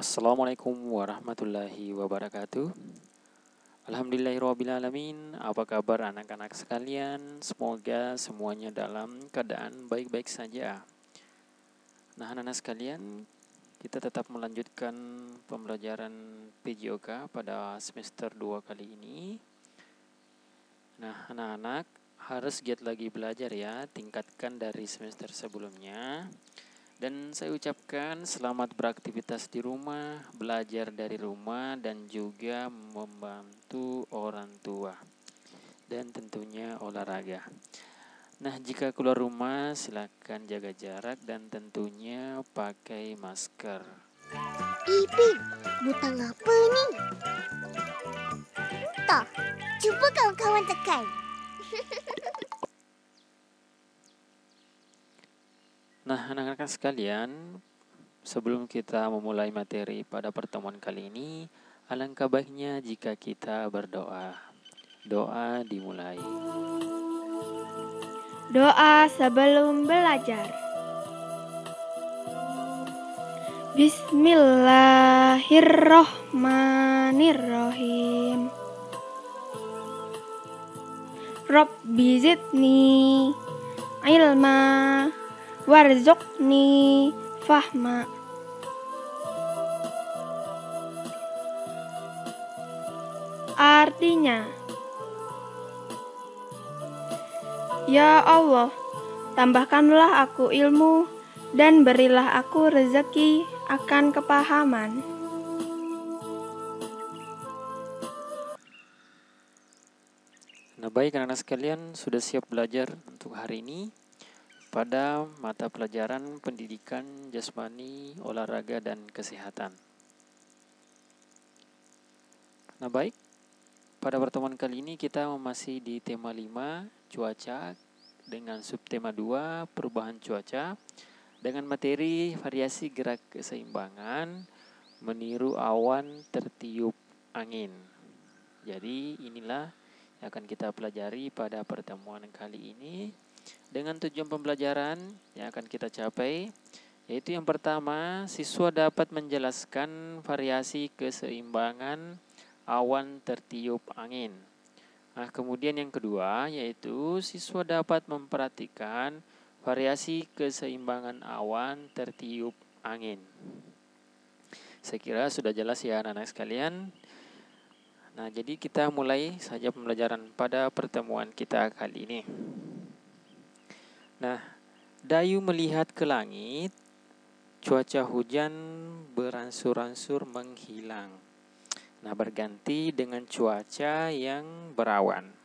Assalamualaikum warahmatullahi wabarakatuh. Alhamdulillahirrabbilalamin. Apa kabar anak-anak sekalian? Semoga semuanya dalam keadaan baik-baik saja. Nah, anak-anak sekalian, kita tetap melanjutkan pembelajaran PJOK pada semester 2 kali ini. Nah, anak-anak harus giat lagi belajar ya, tingkatkan dari semester sebelumnya. Dan saya ucapkan selamat beraktivitas di rumah, belajar dari rumah, dan juga membantu orang tua. Dan tentunya olahraga. Nah, jika keluar rumah, silakan jaga jarak dan tentunya pakai masker. Ipin, butang apa ni? Tak, cuba kawan-kawan tekan. Nah, anak-anak sekalian, sebelum kita memulai materi pada pertemuan kali ini, alangkah baiknya jika kita berdoa. Doa dimulai. Doa sebelum belajar. Bismillahirrohmanirrohim. Rabbi zidni ilma warzuqni fahma. Artinya, ya Allah, tambahkanlah aku ilmu dan berilah aku rezeki akan kepahaman. Nah, baik anak-anak sekalian, sudah siap belajar untuk hari ini pada mata pelajaran pendidikan jasmani, olahraga, dan kesehatan. Nah, baik, pada pertemuan kali ini kita masih di tema 5, cuaca, dengan subtema 2, perubahan cuaca, dengan materi variasi gerak keseimbangan, meniru awan tertiup angin. Jadi inilah yang akan kita pelajari pada pertemuan kali ini dengan tujuan pembelajaran yang akan kita capai, yaitu yang pertama, siswa dapat menjelaskan variasi keseimbangan awan tertiup angin. Nah, kemudian yang kedua, yaitu siswa dapat memperhatikan variasi keseimbangan awan tertiup angin. Saya kira sudah jelas ya anak-anak sekalian. Nah, jadi kita mulai saja pembelajaran pada pertemuan kita kali ini. Nah, Dayu melihat ke langit, cuaca hujan beransur-ansur menghilang. Nah, berganti dengan cuaca yang berawan.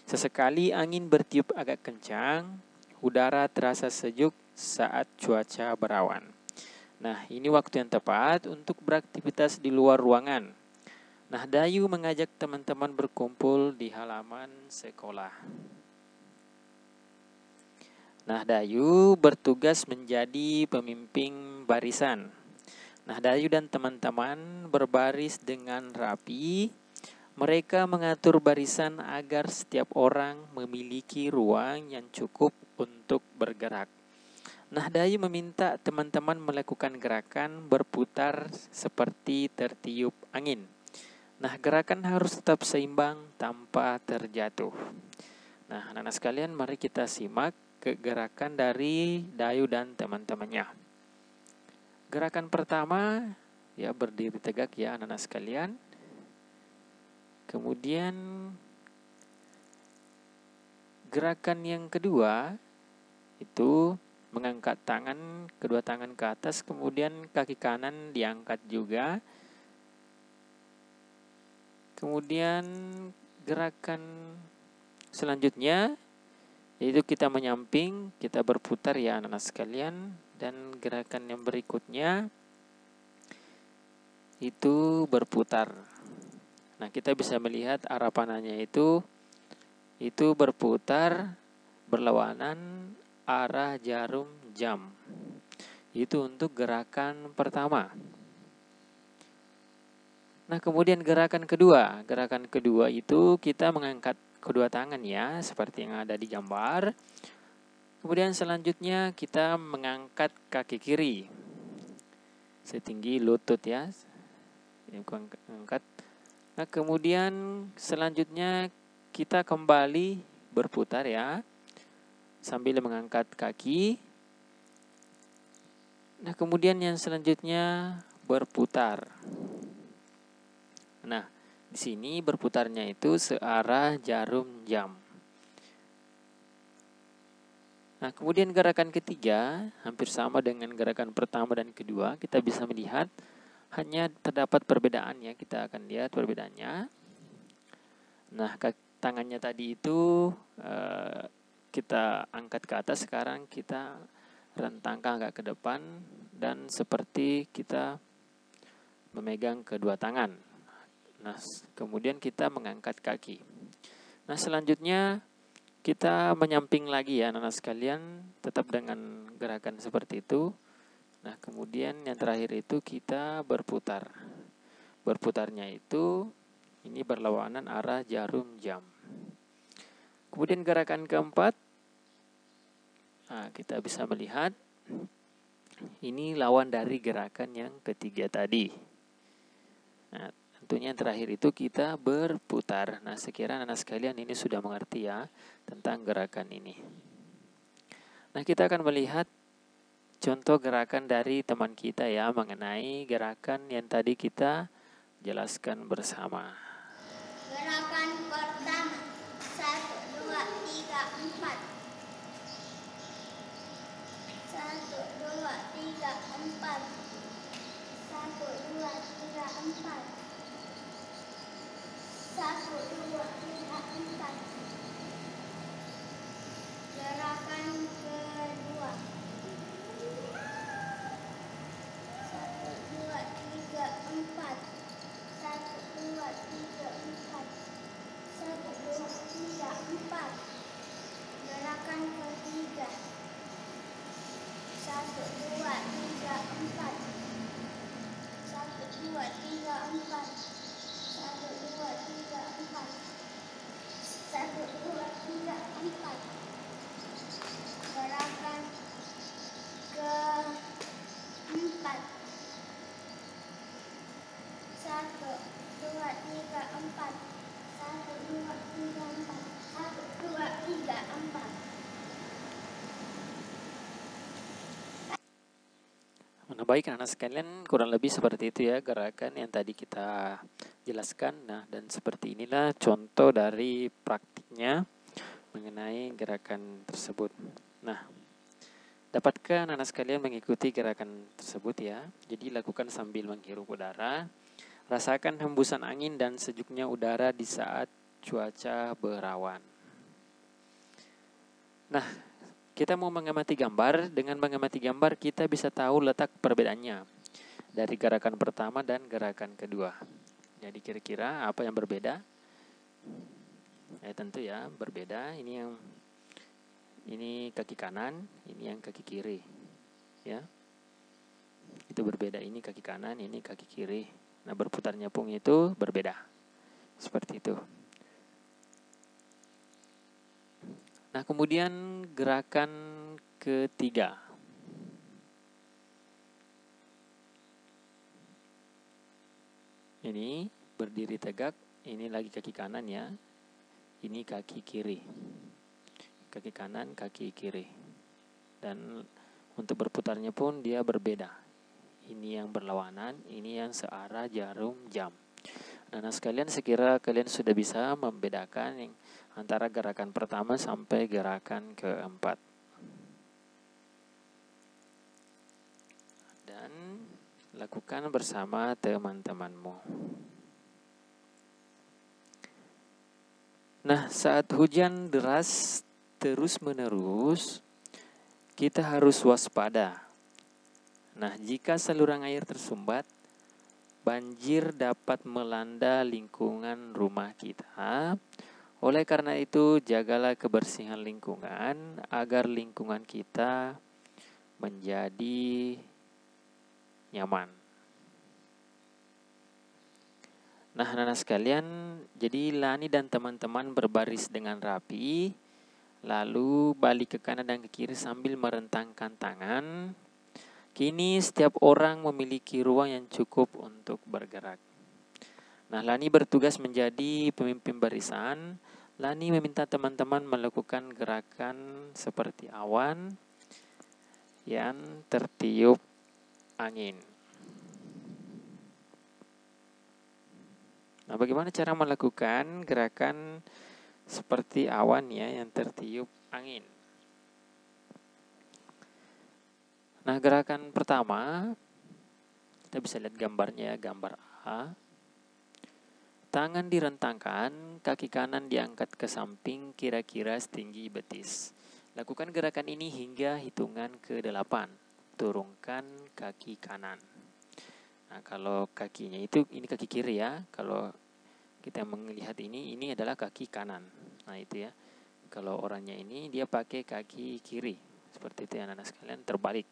Sesekali angin bertiup agak kencang, udara terasa sejuk saat cuaca berawan. Nah, ini waktu yang tepat untuk beraktivitas di luar ruangan. Nah, Dayu mengajak teman-teman berkumpul di halaman sekolah. Nah, Dayu bertugas menjadi pemimpin barisan. Nah, Dayu dan teman-teman berbaris dengan rapi. Mereka mengatur barisan agar setiap orang memiliki ruang yang cukup untuk bergerak. Nah, Dayu meminta teman-teman melakukan gerakan berputar seperti tertiup angin. Nah, gerakan harus tetap seimbang tanpa terjatuh. Nah, anak-anak sekalian, mari kita simak gerakan dari Dayu dan teman-temannya. Gerakan pertama, ya berdiri tegak ya anak-anak sekalian. Kemudian gerakan yang kedua itu mengangkat tangan, kedua tangan ke atas, kemudian kaki kanan diangkat juga. Kemudian gerakan selanjutnya yaitu kita menyamping, kita berputar ya anak-anak sekalian. Dan gerakan yang berikutnya itu berputar. Nah, kita bisa melihat arah panahnya itu berputar berlawanan arah jarum jam. Itu untuk gerakan pertama. Nah, kemudian gerakan kedua. Gerakan kedua itu kita mengangkat kedua tangan ya, seperti yang ada di gambar. Kemudian selanjutnya kita mengangkat kaki kiri. setinggi lutut ya. Ini aku angkat. Nah, kemudian selanjutnya kita kembali berputar ya, sambil mengangkat kaki. Nah, kemudian yang selanjutnya berputar. Nah, di sini berputarnya itu searah jarum jam. Nah, kemudian gerakan ketiga hampir sama dengan gerakan pertama dan kedua. Kita bisa melihat hanya terdapat perbedaan ya. Kita akan lihat perbedaannya. Nah, tangannya tadi itu kita angkat ke atas. Sekarang kita rentangkan agak ke depan dan seperti kita memegang kedua tangan. Nah, kemudian kita mengangkat kaki. Nah, selanjutnya kita menyamping lagi ya anak-anak sekalian, tetap dengan gerakan seperti itu. Nah, kemudian yang terakhir itu kita berputar. Berputarnya itu ini berlawanan arah jarum jam. Kemudian gerakan keempat, nah, kita bisa melihat ini lawan dari gerakan yang ketiga tadi. Nah, tentunya yang terakhir itu kita berputar. Nah, sekiranya anak sekalian ini sudah mengerti ya tentang gerakan ini. Nah, kita akan melihat contoh gerakan dari teman kita ya mengenai gerakan yang tadi kita jelaskan bersama. Gerakan pertama, 1, 2, 3, 4. 1, 2, 3, 4. 1, 2, 3, 4. 1, 2, 3, 4. Gerakan kedua, 1, 2, 3, 4. 1, 2, 3, 4. 1, 2, 3, 4. Gerakan ketiga, 1, 2, 3, 4. 1, 2, 3, 4. 1, 2, 3, 4. 1, 2, 3, 4. Gerakan keempat, 1, 2, 3, 4. 1, 2, 3, 4. 1, 2, 3, 4. Nah, baik anak sekalian, kurang lebih seperti itu ya gerakan yang tadi kita jelaskan. Nah, dan seperti inilah contoh dari praktiknya mengenai gerakan tersebut. Nah, dapatkah anak sekalian mengikuti gerakan tersebut ya? Jadi lakukan sambil menghirup udara. Rasakan hembusan angin dan sejuknya udara di saat cuaca berawan. Nah, kita mau mengamati gambar. Dengan mengamati gambar kita bisa tahu letak perbedaannya dari gerakan pertama dan gerakan kedua. Jadi kira-kira apa yang berbeda? Tentu ya berbeda. Ini kaki kanan, ini yang kaki kiri. Ya. Itu berbeda, ini kaki kanan, ini kaki kiri. Nah, berputarnya pun itu berbeda. Seperti itu. Nah, kemudian gerakan ketiga. Ini berdiri tegak, ini lagi kaki kanan ya. Ini kaki kiri. Kaki kanan, kaki kiri. Dan untuk berputarnya pun dia berbeda. Ini yang berlawanan, ini yang searah jarum jam. Nah, sekalian sekira kalian sudah bisa membedakan yang antara gerakan pertama sampai gerakan keempat. Dan lakukan bersama teman-temanmu. Nah, saat hujan deras terus-menerus, kita harus waspada. Nah, jika saluran air tersumbat, banjir dapat melanda lingkungan rumah kita. Oleh karena itu, jagalah kebersihan lingkungan agar lingkungan kita menjadi nyaman. Nah, anak-anak sekalian, jadi Lani dan teman-teman berbaris dengan rapi, lalu balik ke kanan dan ke kiri sambil merentangkan tangan. Kini setiap orang memiliki ruang yang cukup untuk bergerak. Nah, Lani bertugas menjadi pemimpin barisan. Lani meminta teman-teman melakukan gerakan seperti awan yang tertiup angin. Nah, bagaimana cara melakukan gerakan seperti awan ya yang tertiup angin? Nah, gerakan pertama, kita bisa lihat gambarnya, gambar A. Tangan direntangkan, kaki kanan diangkat ke samping kira-kira setinggi betis. Lakukan gerakan ini hingga hitungan ke-8. Turunkan kaki kanan. Nah, kalau kakinya itu, ini kaki kiri ya. Kalau kita melihat ini adalah kaki kanan. Nah, itu ya. Kalau orangnya ini, dia pakai kaki kiri. Seperti itu ya anak-anak sekalian, terbalik.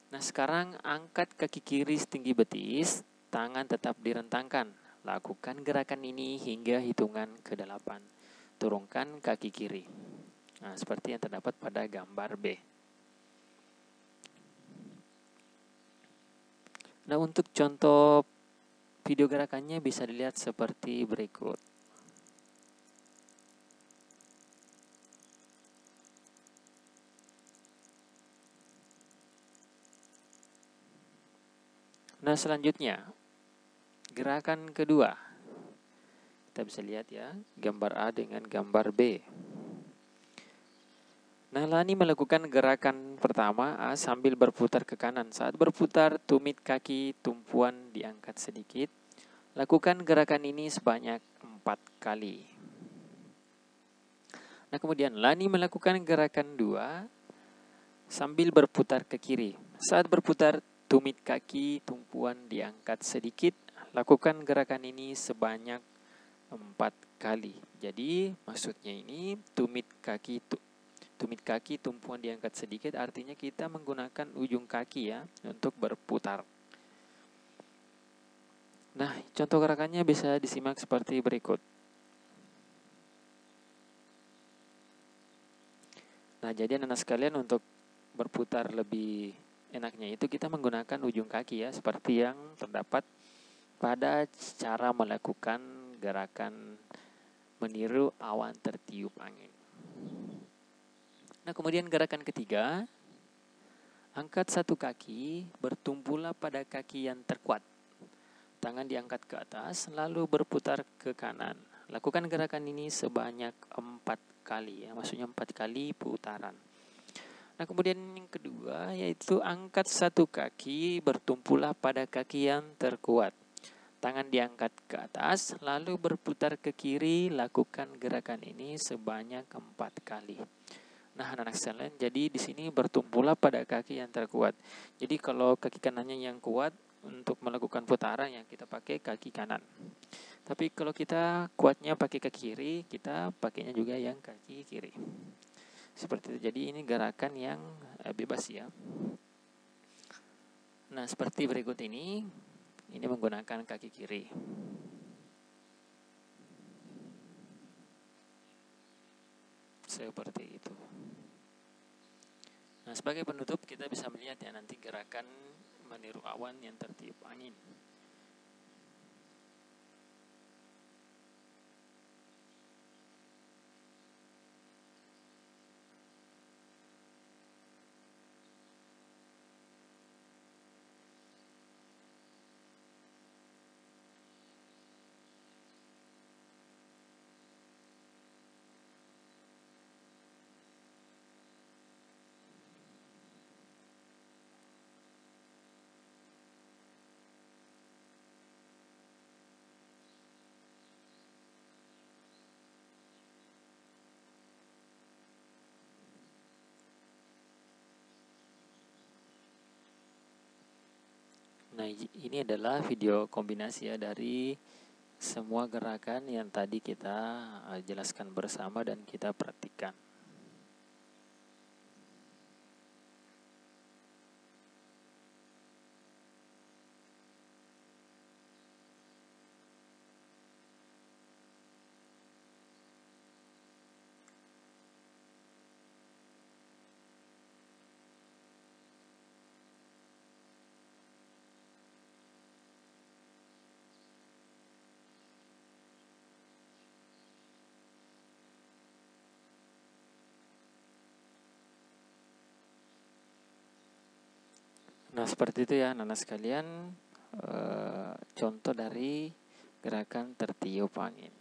Nah, sekarang angkat kaki kiri setinggi betis, tangan tetap direntangkan. Lakukan gerakan ini hingga hitungan ke-8. Turunkan kaki kiri. Nah, seperti yang terdapat pada gambar B. Nah, untuk contoh video gerakannya bisa dilihat seperti berikut. Nah, selanjutnya, gerakan kedua. Kita bisa lihat ya, gambar A dengan gambar B. Nah, Lani melakukan gerakan pertama A sambil berputar ke kanan. Saat berputar, tumit kaki tumpuan diangkat sedikit. Lakukan gerakan ini sebanyak 4 kali. Nah, kemudian Lani melakukan gerakan 2 sambil berputar ke kiri. Saat berputar, tumit kaki tumpuan diangkat sedikit. Lakukan gerakan ini sebanyak 4 kali. Jadi, maksudnya ini tumit kaki tumpuan diangkat sedikit, artinya kita menggunakan ujung kaki ya untuk berputar. Nah, contoh gerakannya bisa disimak seperti berikut. Nah, jadi anak-anak sekalian, untuk berputar lebih enaknya itu kita menggunakan ujung kaki ya, seperti yang terdapat pada cara melakukan gerakan meniru awan tertiup angin. Nah, kemudian gerakan ketiga, angkat satu kaki, bertumpulah pada kaki yang terkuat. Tangan diangkat ke atas, lalu berputar ke kanan. Lakukan gerakan ini sebanyak 4 kali ya, maksudnya 4 kali putaran. Nah, kemudian yang kedua yaitu angkat satu kaki, bertumpulah pada kaki yang terkuat. Tangan diangkat ke atas, lalu berputar ke kiri. Lakukan gerakan ini sebanyak 4 kali. Nah, anak-anak sekalian, jadi di sini bertumpulah pada kaki yang terkuat. Jadi kalau kaki kanannya yang kuat, untuk melakukan putaran yang kita pakai kaki kanan. Tapi kalau kita kuatnya pakai kaki kiri, kita pakainya juga yang kaki kiri. Seperti itu. Jadi ini gerakan yang bebas ya. Nah, seperti berikut ini menggunakan kaki kiri. Seperti itu. Nah, sebagai penutup kita bisa melihat ya nanti gerakan meniru awan yang tertiup angin. Nah, ini adalah video kombinasi ya dari semua gerakan yang tadi kita jelaskan bersama dan kita praktikkan. Nah, seperti itu ya anak-anak sekalian, contoh dari gerakan tertiup angin.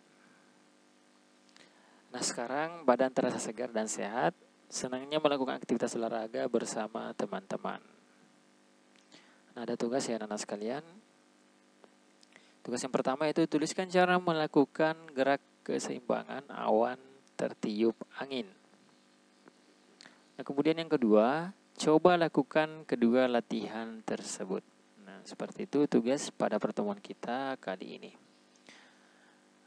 Nah, sekarang badan terasa segar dan sehat, senangnya melakukan aktivitas olahraga bersama teman-teman. Nah, ada tugas ya anak-anak sekalian. Tugas yang pertama itu tuliskan cara melakukan gerak keseimbangan awan tertiup angin. Nah, kemudian yang kedua, coba lakukan kedua latihan tersebut. Nah, seperti itu tugas pada pertemuan kita kali ini.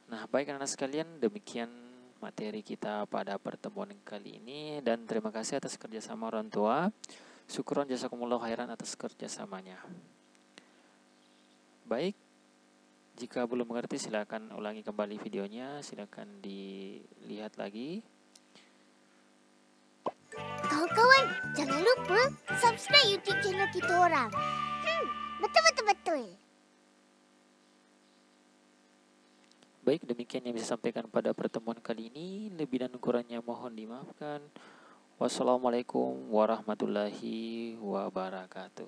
Nah, baik anak-anak sekalian, demikian materi kita pada pertemuan kali ini, dan terima kasih atas kerjasama orang tua. Syukron jazakumullah khairan atas kerjasamanya. Baik, jika belum mengerti silakan ulangi kembali videonya, silakan dilihat lagi. Kawan-kawan, jangan lupa subscribe YouTube channel kita orang. Betul. Baik, demikian yang bisa sampaikan pada pertemuan kali ini. Lebih dan kurangnya mohon dimaafkan. Wassalamualaikum warahmatullahi wabarakatuh.